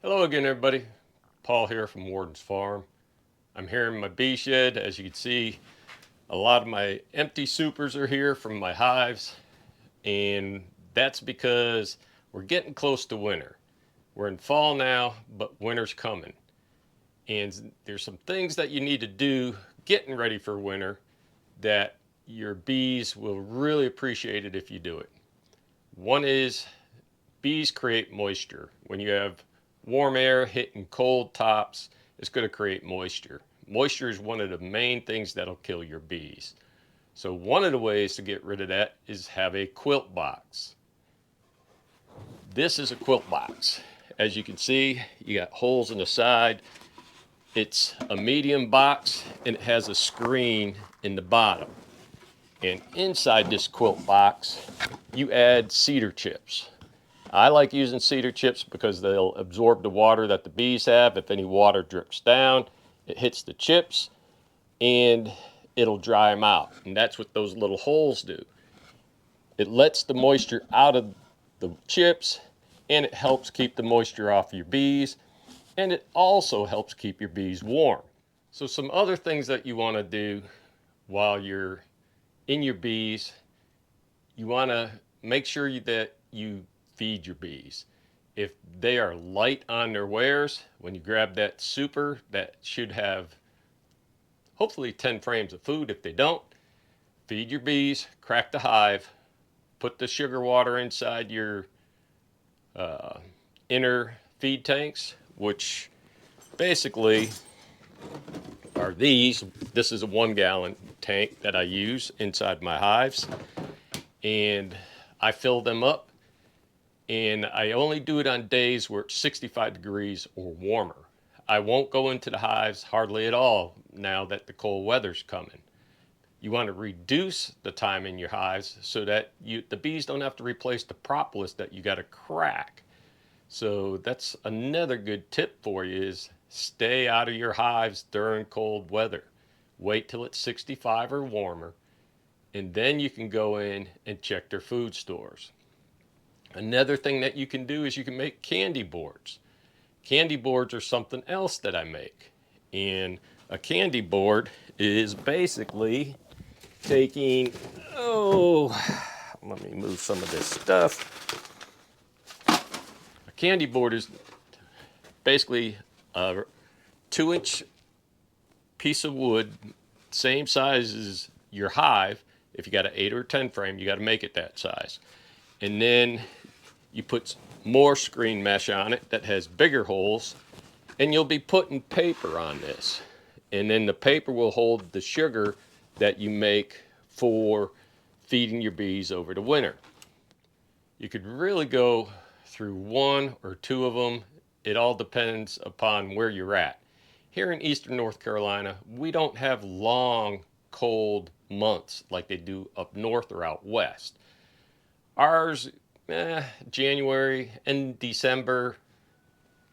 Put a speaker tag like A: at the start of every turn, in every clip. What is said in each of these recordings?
A: Hello again, everybody. Paul here from Warden's Farm. I'm here in my bee shed. As you can see, a lot of my empty supers are here from my hives, and that's because we're getting close to winter. We're in fall now, but winter's coming. And there's some things that you need to do getting ready for winter that your bees will really appreciate it if you do it. One is bees create moisture. When you have warm air hitting cold tops, it's going to create moisture. Moisture is one of the main things that'll kill your bees. So one of the ways to get rid of that is have a quilt box. This is a quilt box. As you can see, you got holes in the side. It's a medium box and it has a screen in the bottom. And inside this quilt box, you add cedar chips. I like using cedar chips because they'll absorb the water that the bees have. If any water drips down, it hits the chips and it'll dry them out. And that's what those little holes do. It lets the moisture out of the chips and it helps keep the moisture off your bees, and it also helps keep your bees warm. So some other things that you want to do while you're in your bees, you want to make sure that you feed your bees. If they are light on their wares, when you grab that super, that should have hopefully 10 frames of food. If they don't, feed your bees, crack the hive, put the sugar water inside your inner feed tanks, which basically are these. This is a 1 gallon tank that I use inside my hives, and I fill them up, and I only do it on days where it's 65 degrees or warmer. I won't go into the hives hardly at all now that the cold weather's coming. You want to reduce the time in your hives so that the bees don't have to replace the propolis that you got to crack. So that's another good tip for you, is stay out of your hives during cold weather. Wait till it's 65 or warmer, and then you can go in and check their food stores. Another thing that you can do is you can make candy boards. Candy boards are something else that I make. And a candy board is basically taking, let me move some of this stuff. A candy board is basically a 2-inch piece of wood, same size as your hive. If you got an 8 or 10 frame, you got to make it that size. And then you put more screen mesh on it that has bigger holes, and you'll be putting paper on this. And then the paper will hold the sugar that you make for feeding your bees over the winter. You could really go through 1 or 2 of them. It all depends upon where you're at. Here in eastern North Carolina, we don't have long, cold months like they do up north or out west. Ours, January and December,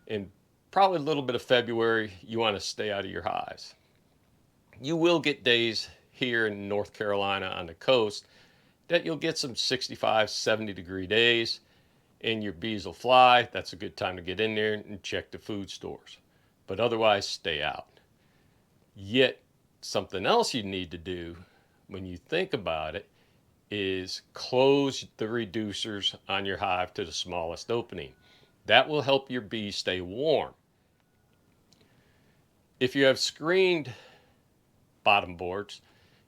A: and probably a little bit of February, you want to stay out of your hives. You will get days here in North Carolina on the coast that you'll get some 65, 70-degree days, and your bees will fly. That's a good time to get in there and check the food stores. But otherwise, stay out. Yet, something else you need to do when you think about it is close the reducers on your hive to the smallest opening. That will help your bees stay warm. If you have screened bottom boards,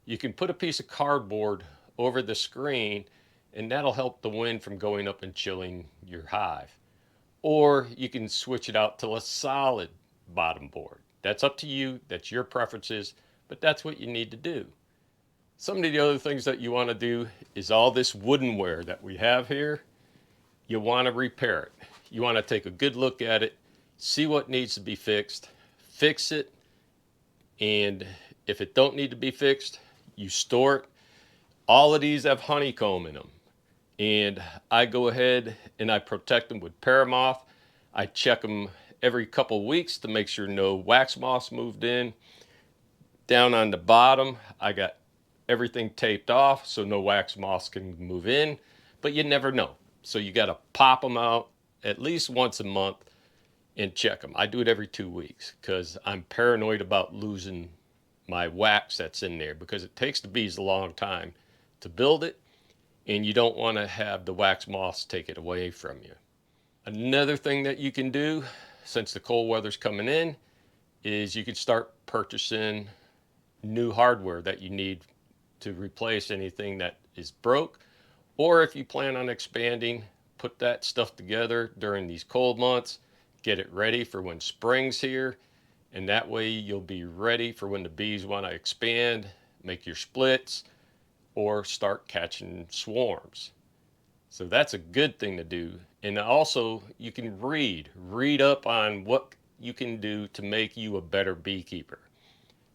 A: you can put a piece of cardboard over the screen, and that'll help the wind from going up and chilling your hive. Or you can switch it out to a solid bottom board. That's up to you, that's your preferences, but that's what you need to do. Some of the other things that you want to do is all this woodenware that we have here, you want to repair it. You want to take a good look at it, see what needs to be fixed, fix it, and if it don't need to be fixed, you store it. All of these have honeycomb in them, and I go ahead and I protect them with paramoth. I check them every couple weeks to make sure no wax moths moved in. Down on the bottom, I got everything taped off so no wax moths can move in, but you never know. So you got to pop them out at least once a month and check them. I do it every 2 weeks because I'm paranoid about losing my wax that's in there, because it takes the bees a long time to build it, and you don't want to have the wax moths take it away from you. Another thing that you can do, since the cold weather's coming in, is you can start purchasing new hardware that you need to replace anything that is broke. Or if you plan on expanding, put that stuff together during these cold months, get it ready for when spring's here, and that way you'll be ready for when the bees want to expand, make your splits, or start catching swarms. So that's a good thing to do. And also, you can read up on what you can do to make you a better beekeeper.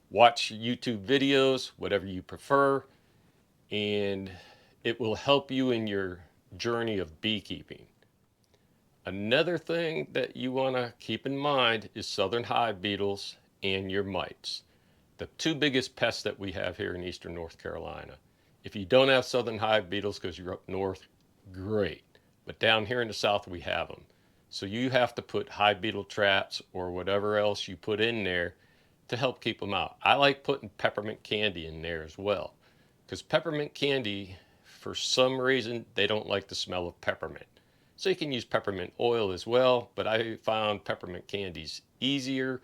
A: Watch YouTube videos, whatever you prefer, and it will help you in your journey of beekeeping. Another thing that you want to keep in mind is southern hive beetles and your mites, the two biggest pests that we have here in eastern North Carolina. If you don't have southern hive beetles because you're up north, great. But down here in the south, we have them. So you have to put hive beetle traps or whatever else you put in there to help keep them out. I like putting peppermint candy in there as well, because peppermint candy, for some reason, they don't like the smell of peppermint. So you can use peppermint oil as well, but I found peppermint candy's easier,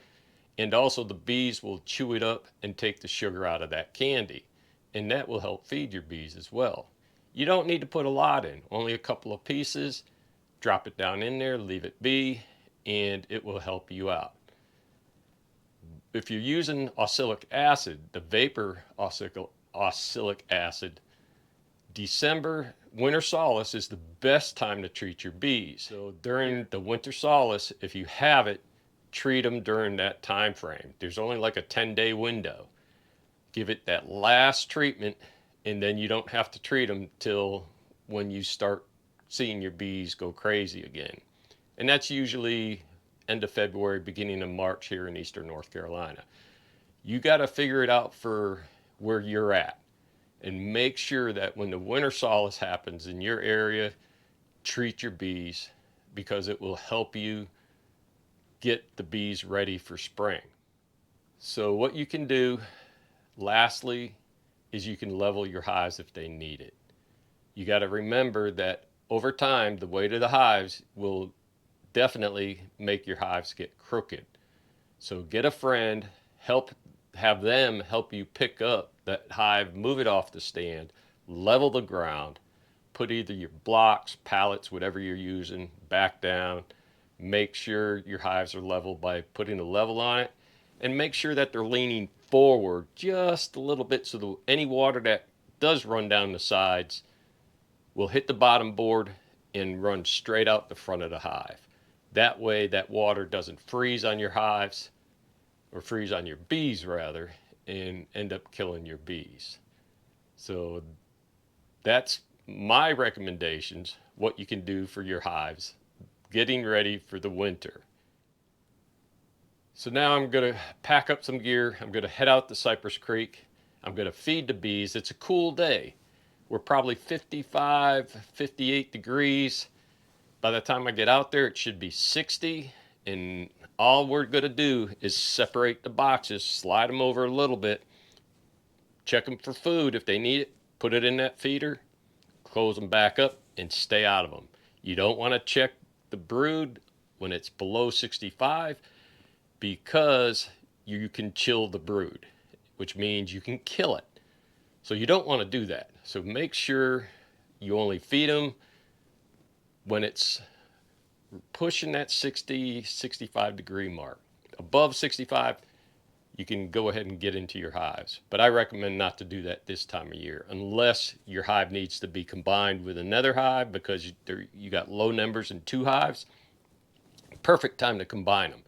A: and also the bees will chew it up and take the sugar out of that candy, and that will help feed your bees as well. You don't need to put a lot in, only a couple of pieces. Drop it down in there, leave it be, and it will help you out. If you're using oxalic acid, the vapor oxalic acid, December, winter solace is the best time to treat your bees. So during the winter solace, if you have it, treat them during that time frame. There's only like a 10-day window. Give it that last treatment, and then you don't have to treat them till when you start seeing your bees go crazy again. And that's usually end of February, beginning of March here in eastern North Carolina. You got to figure it out for where you're at, and make sure that when the winter solace happens in your area, treat your bees, because it will help you get the bees ready for spring. So what you can do, lastly, is you can level your hives if they need it. You got to remember that over time, the weight of the hives will definitely make your hives get crooked. So get a friend, have them help you pick up that hive, move it off the stand, level the ground, put either your blocks, pallets, whatever you're using, back down. Make sure your hives are level by putting a level on it, and make sure that they're leaning forward just a little bit so that any water that does run down the sides will hit the bottom board and run straight out the front of the hive. That way that water doesn't freeze on your hives, or freeze on your bees rather, and end up killing your bees. So that's my recommendations, what you can do for your hives, getting ready for the winter. So now I'm going to pack up some gear. I'm going to head out to Cypress Creek. I'm going to feed the bees. It's a cool day. We're probably 55, 58 degrees. By the time I get out there, it should be 60. And all we're going to do is separate the boxes, slide them over a little bit, check them for food if they need it, put it in that feeder, close them back up, and stay out of them. You don't want to check the brood when it's below 65, because you can chill the brood, which means you can kill it. So you don't want to do that. So make sure you only feed them when it's pushing that 60, 65 degree mark. Above 65, you can go ahead and get into your hives. But I recommend not to do that this time of year, unless your hive needs to be combined with another hive because you got low numbers in two hives. Perfect time to combine them.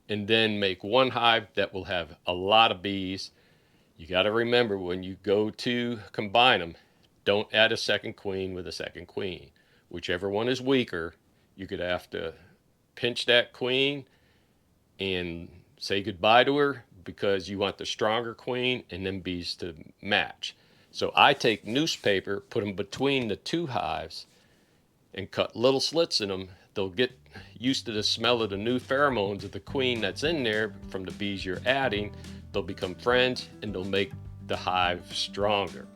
A: And then make one hive that will have a lot of bees. You got to remember, when you go to combine them, don't add a second queen with a second queen. Whichever one is weaker, you're going to have to pinch that queen and say goodbye to her, because you want the stronger queen and then bees to match. So I take newspaper, put them between the two hives, and cut little slits in them. they'll get used to the smell of the new pheromones of the queen that's in there from the bees you're adding. They'll become friends and they'll make the hive stronger.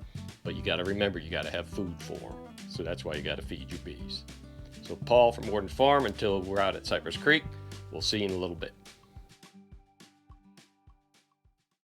A: But you got to remember, you got to have food for them. So that's why you got to feed your bees. So Paul from Warden Farm, until we're out at Cypress Creek, we'll see you in a little bit.